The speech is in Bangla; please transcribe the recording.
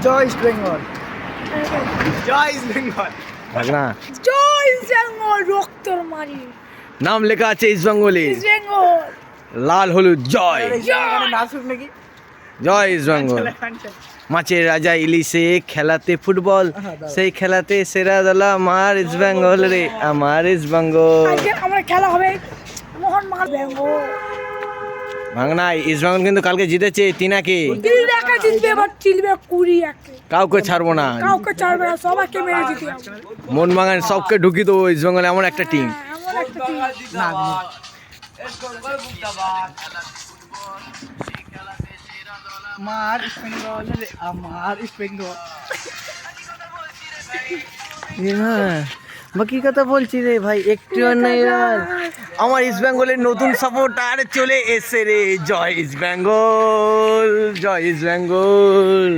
জয় ইস্ট বেঙ্গল, জয় ইস্ট বেঙ্গল, ভাগনা জয় ইস্ট বেঙ্গল রক্তর মারি নাম লেখা আছে ইস্ট বেঙ্গলে, ইস্ট বেঙ্গল লাল হলুদ জয়, নাচুক নাকি? জয় ইস্ট বেঙ্গল। মাছের রাজা ইলিশে খেলাতে ফুটবল, সেই খেলাতে সেরা দল আমার ইস্ট বেঙ্গল রে, আমার ইস্ট বেঙ্গল। আজকে আমার খেলা হবে মোহন মার বেঙ্গল। ভাগনা ইস্ট বেঙ্গল কিন্তু কালকে জিতেছে 3-1। দিল দেখা জিতবে, এবার চিলবে 20-1। কাউকে ছাড়বো না, কাউকে ছাড়বে না, সবাইকে মেরে জিতে যাবে। মোহনবাগান সবকে ঢুকি দেবো ইস্ট বেঙ্গল, এমন একটা টিম। এমন একটা team। আমার ইস্ট বেঙ্গল রে, আমার ইস্ট বেঙ্গল। বাকি কথা বলছি রে ভাই, একটু নেই আর আমার ইস্ট বেঙ্গলের নতুন সাপোর্টার চলে এসে রে। জয় ইস্ট বেঙ্গল, জয় ইস্ট বেঙ্গল।